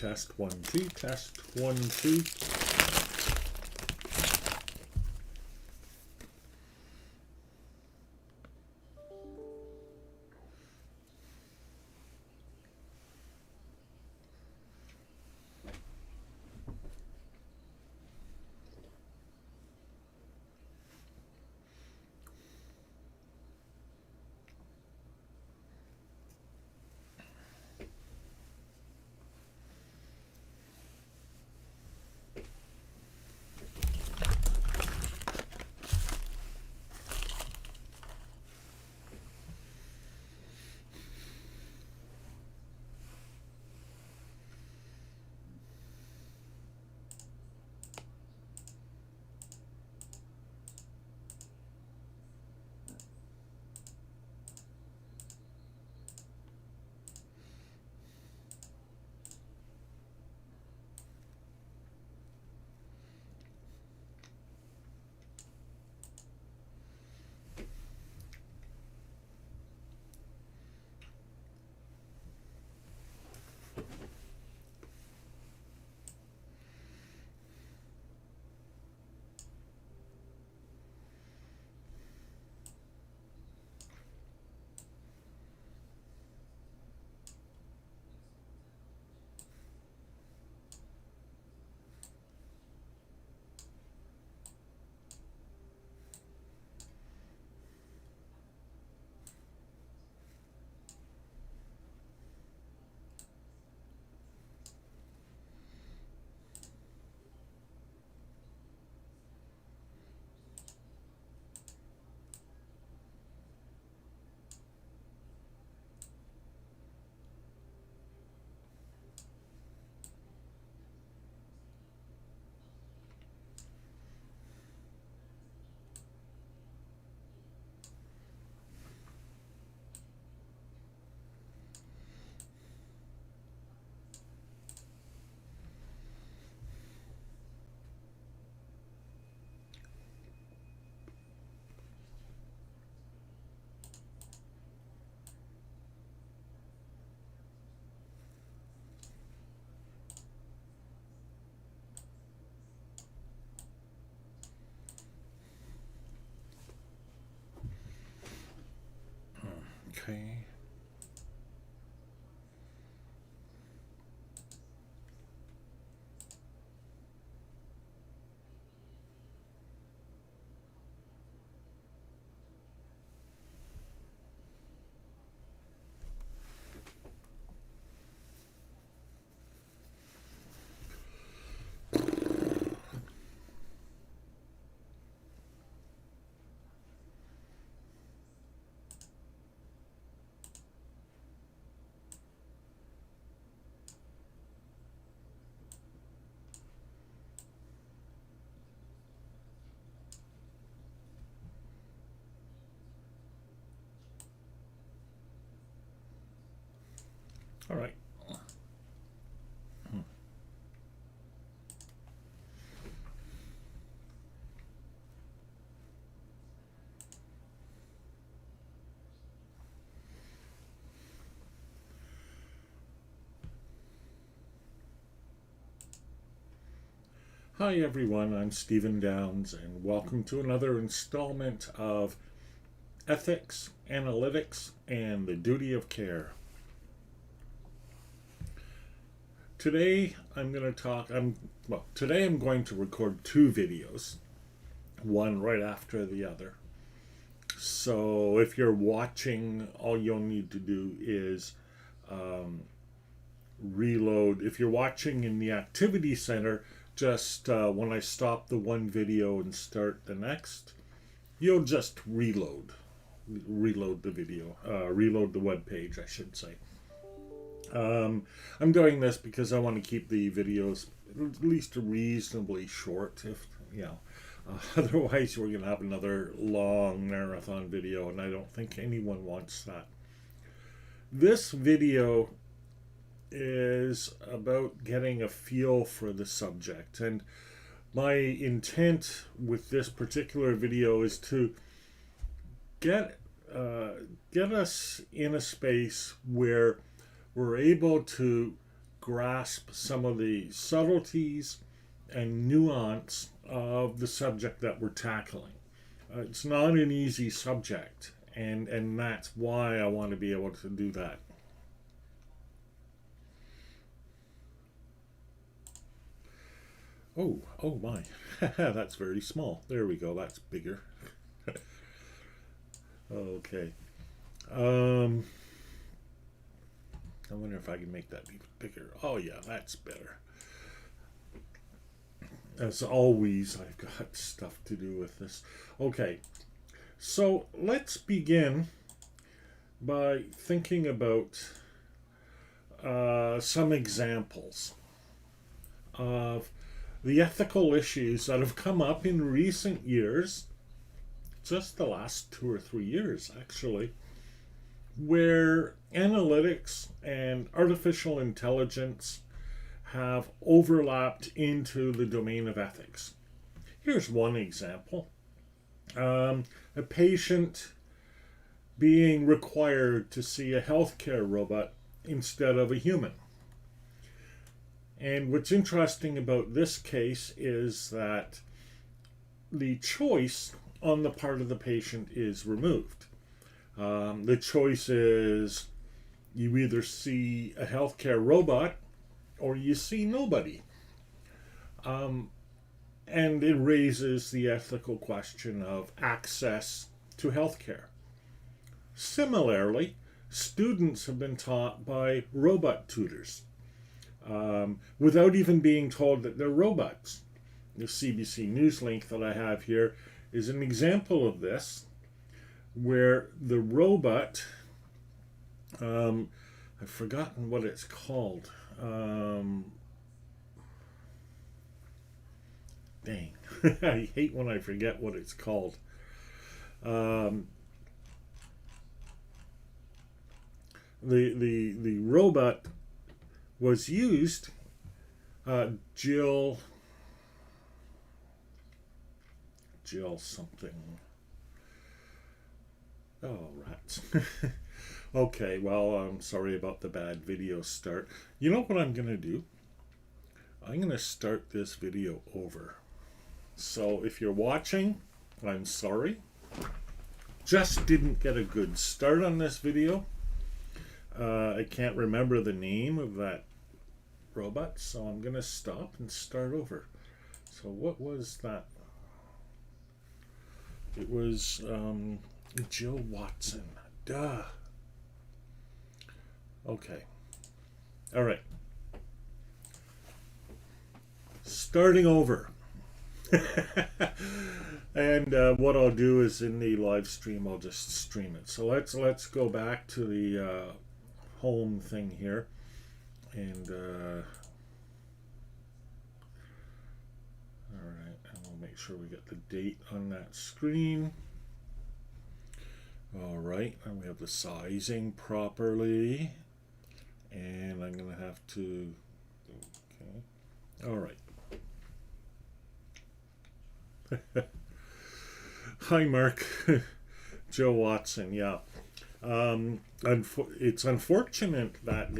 Test 1 2, test 1 2. Okay. All right. Hi everyone, I'm Stephen Downs and welcome to another installment of Ethics, Analytics, and the Duty of Care. Today I'm going to record two videos, one right after the other. So if you're watching, all you'll need to do is reload. If you're watching in the activity center, just when I stop the one video and start the next, you'll just reload the video, reload the web page, I should say. I'm doing this because I want to keep the videos at least reasonably short. If otherwise we're going to have another long marathon video, and I don't think anyone wants that. This video is about getting a feel for the subject, and my intent with this particular video is to get us in a space where we're able to grasp some of the subtleties and nuance of the subject that we're tackling. It's not an easy subject, and that's why I want to be able to do that. Oh my, that's very small. There we go, that's bigger. Okay. I wonder if I can make that even bigger. Oh yeah, that's better. As always, I've got stuff to do with this. Okay, so let's begin by thinking about some examples of the ethical issues that have come up in recent years, just the last 2 or 3 years actually, where analytics and artificial intelligence have overlapped into the domain of ethics. Here's one example. A patient being required to see a healthcare robot instead of a human. And what's interesting about this case is that the choice on the part of the patient is removed. The choice is you either see a healthcare robot or you see nobody. And it raises the ethical question of access to healthcare. Similarly, students have been taught by robot tutors without even being told that they're robots. The CBC News link that I have here is an example of this, where the robot, I've forgotten what it's called. Dang, I hate when I forget what it's called. The robot was used, Jill something. Oh, rats. Okay, well, I'm sorry about the bad video start. You know what I'm going to do? I'm going to start this video over. So if you're watching, I'm sorry. Just didn't get a good start on this video. I can't remember the name of that robot, so I'm going to stop and start over. So what was that? It was Jill Watson. Duh. Okay. All right. Starting over. And what I'll do is in the live stream, I'll just stream it. So let's go back to the home thing here, and all right, and we'll make sure we get the date on that screen. All right, and we have the sizing properly, and I'm gonna have to, okay, all right. Hi, Mark. Joe Watson, yeah. It's unfortunate that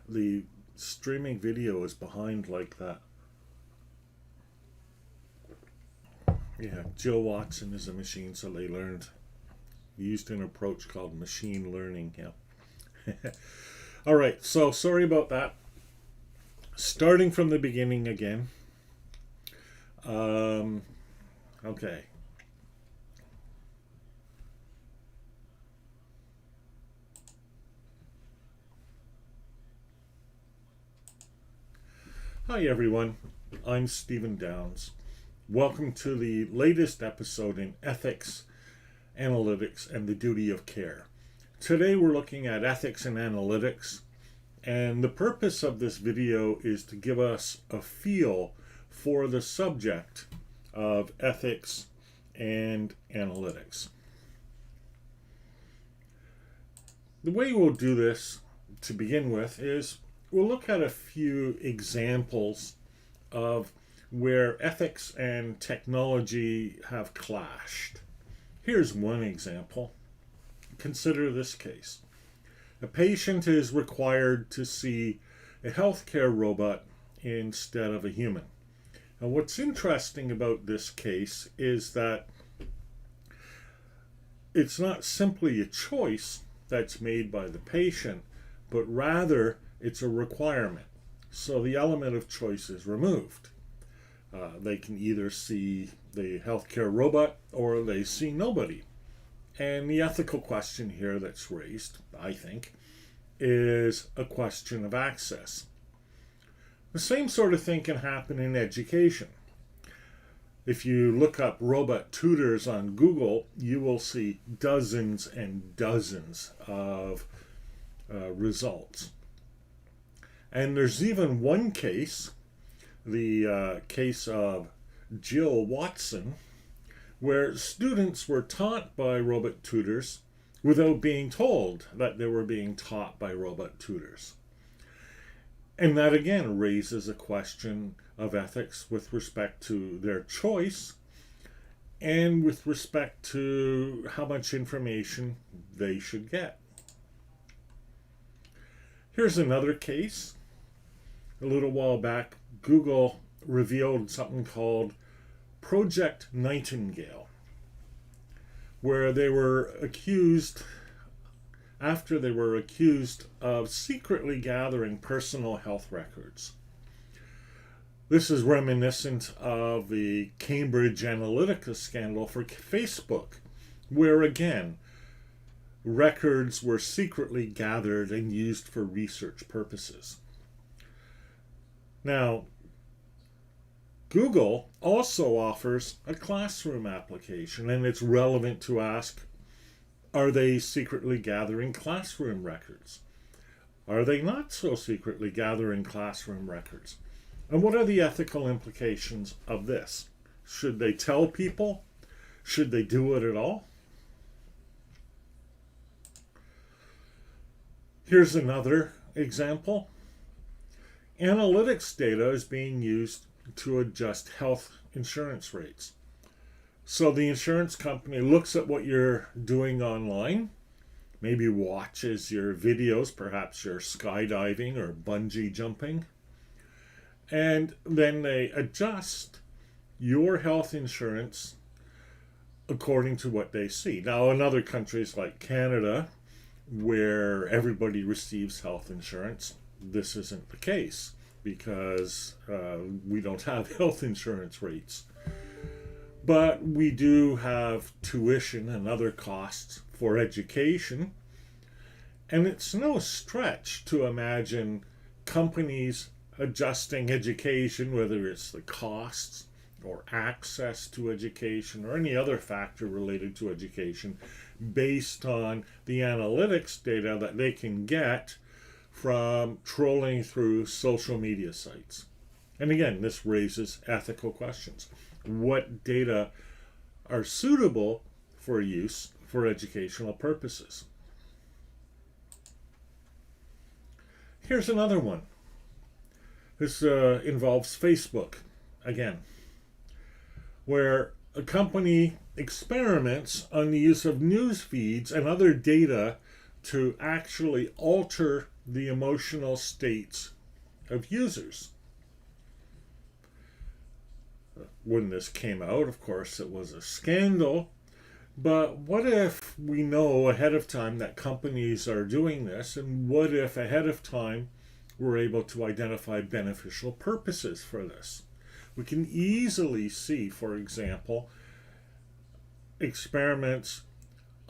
the streaming video is behind like that. Yeah, Joe Watson is a machine, so they learned. Used an approach called machine learning, yeah. All right, so sorry about that. Starting from the beginning again. Okay. Hi everyone, I'm Stephen Downs. Welcome to the latest episode in Ethics, Analytics, and the Duty of Care. Today we're looking at ethics and analytics, and the purpose of this video is to give us a feel for the subject of ethics and analytics. The way we'll do this to begin with is we'll look at a few examples of where ethics and technology have clashed. Here's one example. Consider this case. A patient is required to see a healthcare robot instead of a human. And what's interesting about this case is that it's not simply a choice that's made by the patient, but rather it's a requirement. So the element of choice is removed. They can either see the healthcare robot or they see nobody. And the ethical question here that's raised, I think, is a question of access. The same sort of thing can happen in education. If you look up robot tutors on Google, you will see dozens and dozens of results. And there's even one case, the case of Jill Watson, where students were taught by robot tutors without being told that they were being taught by robot tutors. And that again raises a question of ethics with respect to their choice and with respect to how much information they should get. Here's another case. A little while back, Google revealed something called Project Nightingale, where they were accused, after they were accused of secretly gathering personal health records. This is reminiscent of the Cambridge Analytica scandal for Facebook, where again, records were secretly gathered and used for research purposes. Now, Google also offers a classroom application, and it's relevant to ask, are they secretly gathering classroom records? Are they not so secretly gathering classroom records? And what are the ethical implications of this? Should they tell people? Should they do it at all? Here's another example. Analytics data is being used to adjust health insurance rates. So the insurance company looks at what you're doing online, maybe watches your videos, perhaps you're skydiving or bungee jumping, and then they adjust your health insurance according to what they see. Now, in other countries like Canada, where everybody receives health insurance, this isn't the case because we don't have health insurance rates. But we do have tuition and other costs for education. And it's no stretch to imagine companies adjusting education, whether it's the costs or access to education or any other factor related to education, based on the analytics data that they can get from trolling through social media sites. And again, this raises ethical questions. What data are suitable for use for educational purposes? Here's another one. This involves Facebook, again, where a company experiments on the use of news feeds and other data to actually alter the emotional states of users. When this came out, of course, it was a scandal. But what if we know ahead of time that companies are doing this? And what if ahead of time we're able to identify beneficial purposes for this? We can easily see, for example, experiments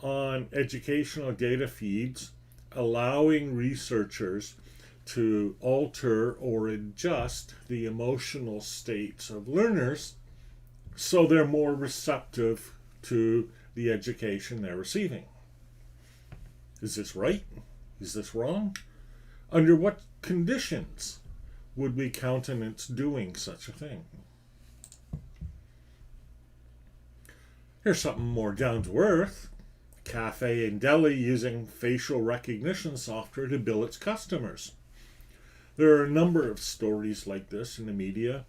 on educational data feeds allowing researchers to alter or adjust the emotional states of learners so they're more receptive to the education they're receiving. Is this right? Is this wrong? Under what conditions would we countenance doing such a thing? Here's something more down to earth. A cafe in Delhi using facial recognition software to bill its customers. There are a number of stories like this in the media.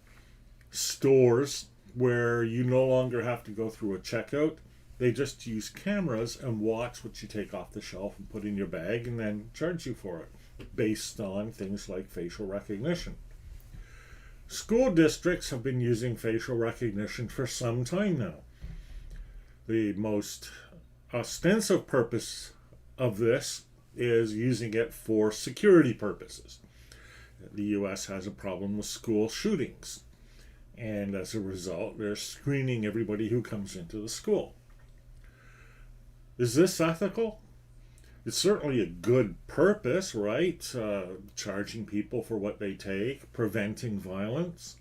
Stores where you no longer have to go through a checkout. They just use cameras and watch what you take off the shelf and put in your bag and then charge you for it based on things like facial recognition. School districts have been using facial recognition for some time now. The most ostensive purpose of this is using it for security purposes. The US has a problem with school shootings, and as a result, they're screening everybody who comes into the school. Is this ethical? It's certainly a good purpose, right? Charging people for what they take, preventing violence.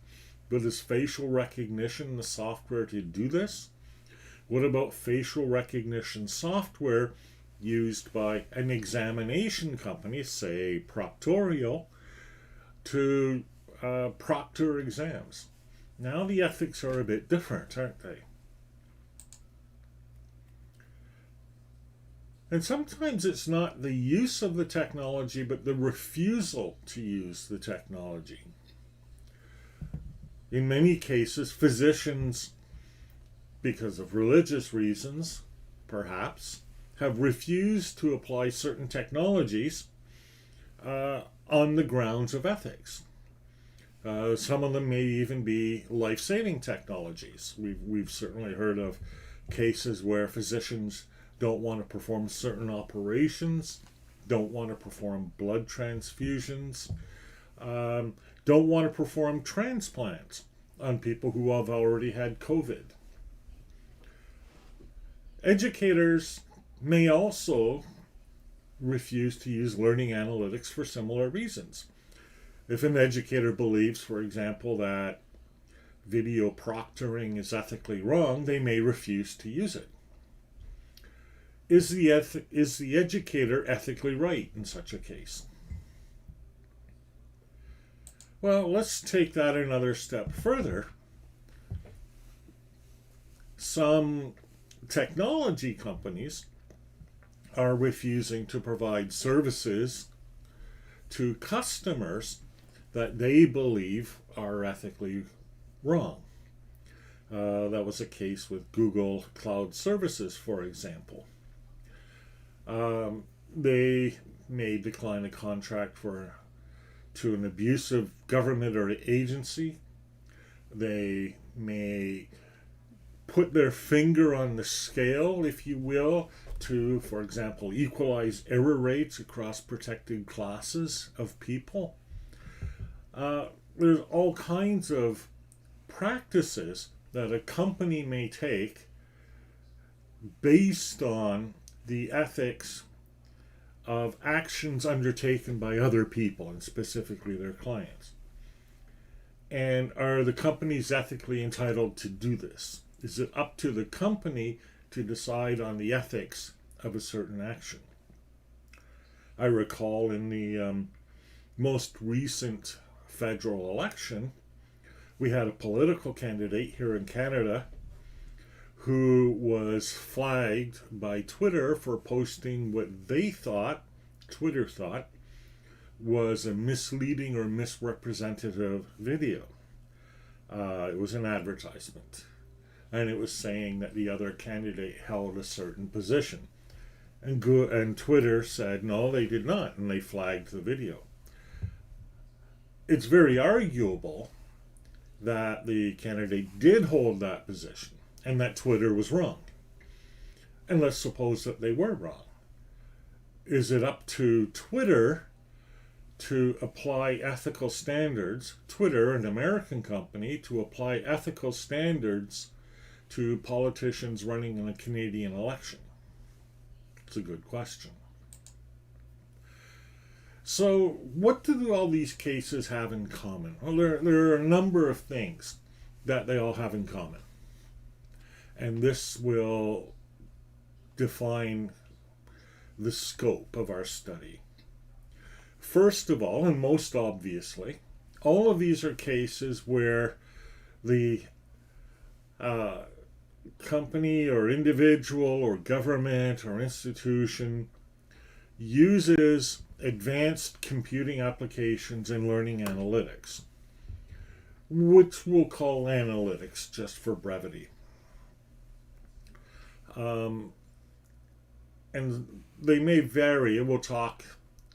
But is facial recognition the software to do this? What about facial recognition software used by an examination company, say Proctorial, to proctor exams? Now the ethics are a bit different, aren't they? And sometimes it's not the use of the technology, but the refusal to use the technology. In many cases, physicians, because of religious reasons, perhaps, have refused to apply certain technologies on the grounds of ethics. Some of them may even be life-saving technologies. We've certainly heard of cases where physicians don't want to perform certain operations, don't want to perform blood transfusions, don't want to perform transplants on people who have already had COVID. Educators may also refuse to use learning analytics for similar reasons. If an educator believes, for example, that video proctoring is ethically wrong, they may refuse to use it. Is the educator ethically right in such a case? Well, let's take that another step further. Some technology companies are refusing to provide services to customers that they believe are ethically wrong. That was a case with Google Cloud Services, for example. They may decline a contract to an abusive government or agency. They may put their finger on the scale, if you will, to, for example, equalize error rates across protected classes of people. There's all kinds of practices that a company may take based on the ethics of actions undertaken by other people, and specifically their clients. And are the companies ethically entitled to do this? Is it up to the company to decide on the ethics of a certain action? I recall in the most recent federal election, we had a political candidate here in Canada who was flagged by Twitter for posting what they thought, Twitter thought, was a misleading or misrepresentative video. It was an advertisement, and it was saying that the other candidate held a certain position. And Twitter said, no, they did not, and they flagged the video. It's very arguable that the candidate did hold that position, and that Twitter was wrong. And let's suppose that they were wrong. Is it up to Twitter to apply ethical standards, Twitter, an American company, to apply ethical standards to politicians running in a Canadian election? It's a good question. So what do all these cases have in common? Well, there are a number of things that they all have in common. And this will define the scope of our study. First of all, and most obviously, all of these are cases where the company or individual or government or institution uses advanced computing applications and learning analytics, which we'll call analytics just for brevity. Um, and they may vary, and we'll talk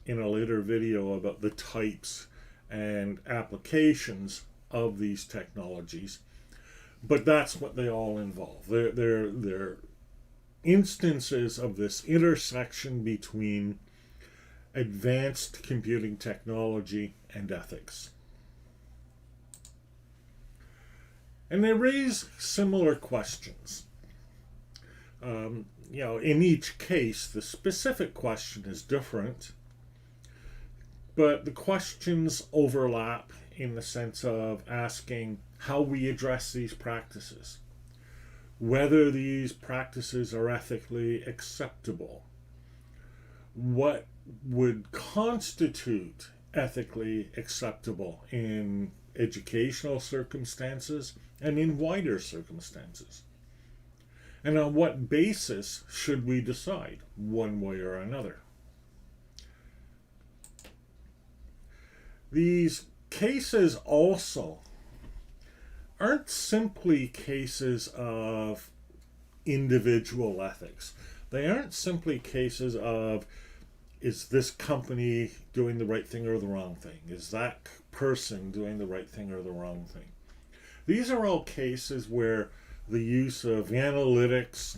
in a later video about the types and applications of these technologies, but that's what they all involve. They're instances of this intersection between advanced computing technology and ethics. And they raise similar questions. In each case, the specific question is different, but the questions overlap in the sense of asking how we address these practices, whether these practices are ethically acceptable, what would constitute ethically acceptable in educational circumstances and in wider circumstances, and on what basis should we decide one way or another. These cases also aren't simply cases of individual ethics. They aren't simply cases of, is this company doing the right thing or the wrong thing? Is that person doing the right thing or the wrong thing? These are all cases where the use of analytics,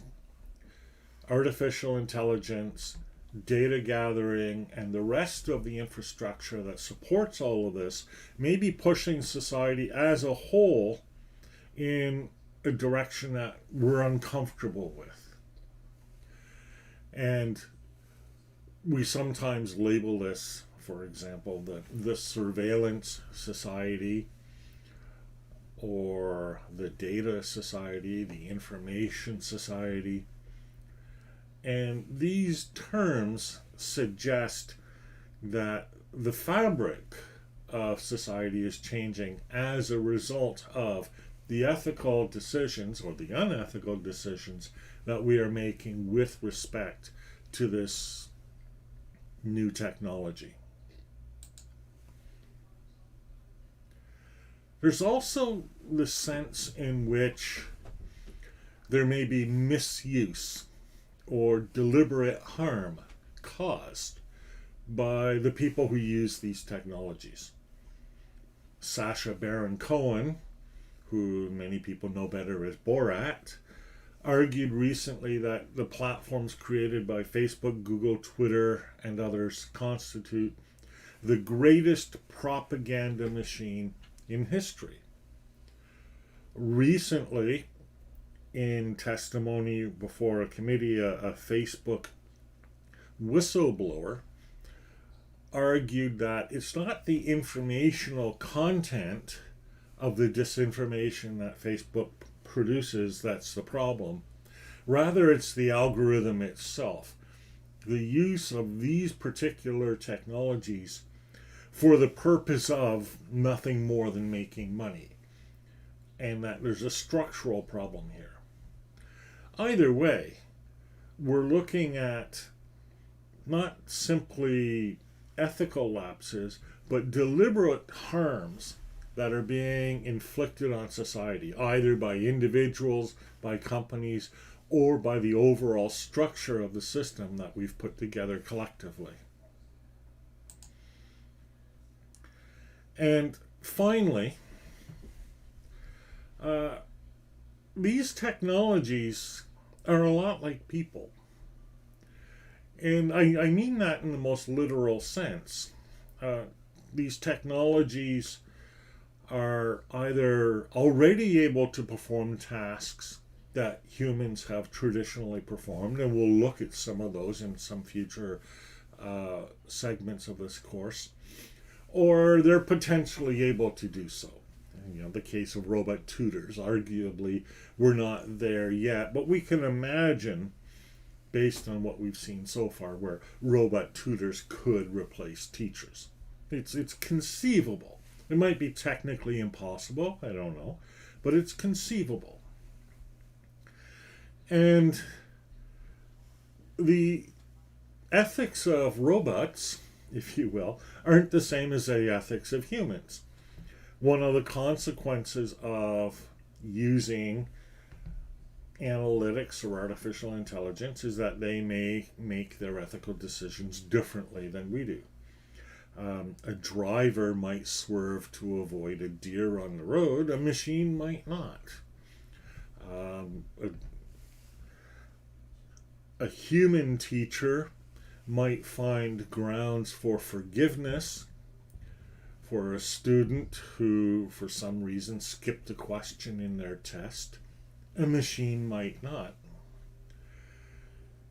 artificial intelligence, data gathering, and the rest of the infrastructure that supports all of this may be pushing society as a whole in a direction that we're uncomfortable with. And we sometimes label this, for example, the surveillance society, or the data society, the information society. And these terms suggest that the fabric of society is changing as a result of the ethical decisions or the unethical decisions that we are making with respect to this new technology. There's also the sense in which there may be misuse or deliberate harm caused by the people who use these technologies. Sacha Baron Cohen, who many people know better as Borat, argued recently that the platforms created by Facebook, Google, Twitter, and others constitute the greatest propaganda machine in history. Recently, in testimony before a committee, a Facebook whistleblower argued that it's not the informational content of the disinformation that Facebook produces that's the problem. Rather, it's the algorithm itself. The use of these particular technologies for the purpose of nothing more than making money. And that there's a structural problem here. Either way, we're looking at not simply ethical lapses, but deliberate harms that are being inflicted on society, either by individuals, by companies, or by the overall structure of the system that we've put together collectively. And finally, these technologies are a lot like people. And I mean that in the most literal sense. These technologies are either already able to perform tasks that humans have traditionally performed, and we'll look at some of those in some future segments of this course, or they're potentially able to do so. The case of robot tutors, arguably we're not there yet, but we can imagine, based on what we've seen so far, where robot tutors could replace teachers. It's conceivable. It might be technically impossible, I don't know, but it's conceivable. And the ethics of robots, if you will, aren't the same as the ethics of humans. One of the consequences of using analytics or artificial intelligence is that they may make their ethical decisions differently than we do. A driver might swerve to avoid a deer on the road, a machine might not. A human teacher might find grounds for forgiveness for a student who, for some reason, skipped a question in their test. A machine might not.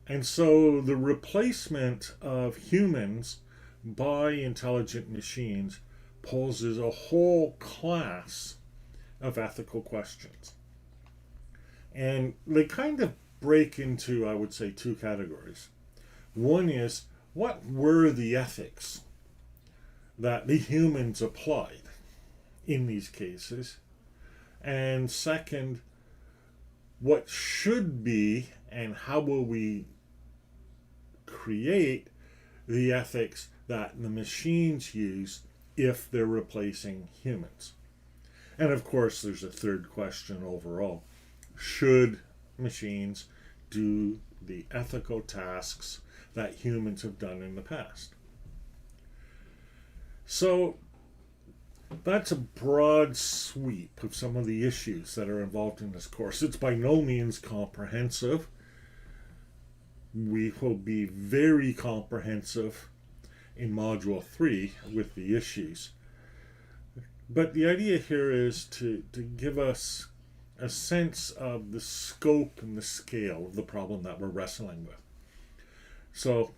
And so the replacement of humans by intelligent machines poses a whole class of ethical questions. And they kind of break into, I would say, two categories. One is, what were the ethics that the humans applied in these cases? And second, what should be and how will we create the ethics that the machines use if they're replacing humans? And of course, there's a third question overall. Should machines do the ethical tasks that humans have done in the past? So that's a broad sweep of some of the issues that are involved in this course. It's by no means comprehensive. We will be very comprehensive in Module 3 with the issues. But the idea here is to give us a sense of the scope and the scale of the problem that we're wrestling with. So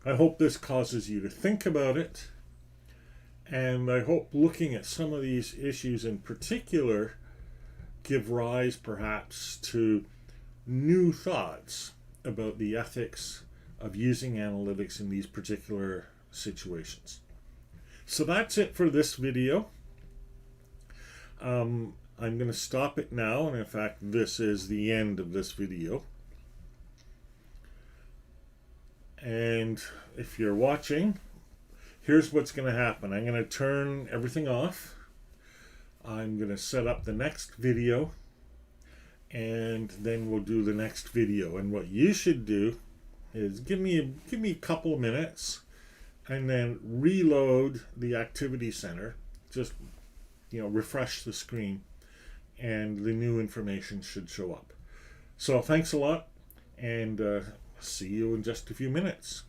I hope this causes you to think about it. And I hope looking at some of these issues in particular give rise perhaps to new thoughts about the ethics of using analytics in these particular situations. So that's it for this video. I'm going to stop it now, and in fact this is the end of this video. And if you're watching, here's what's going to happen. I'm going to turn everything off. I'm going to set up the next video, and then we'll do the next video. And what you should do is give me a couple of minutes and then reload the activity center. Just refresh the screen and the new information should show up. So thanks a lot, and see you in just a few minutes.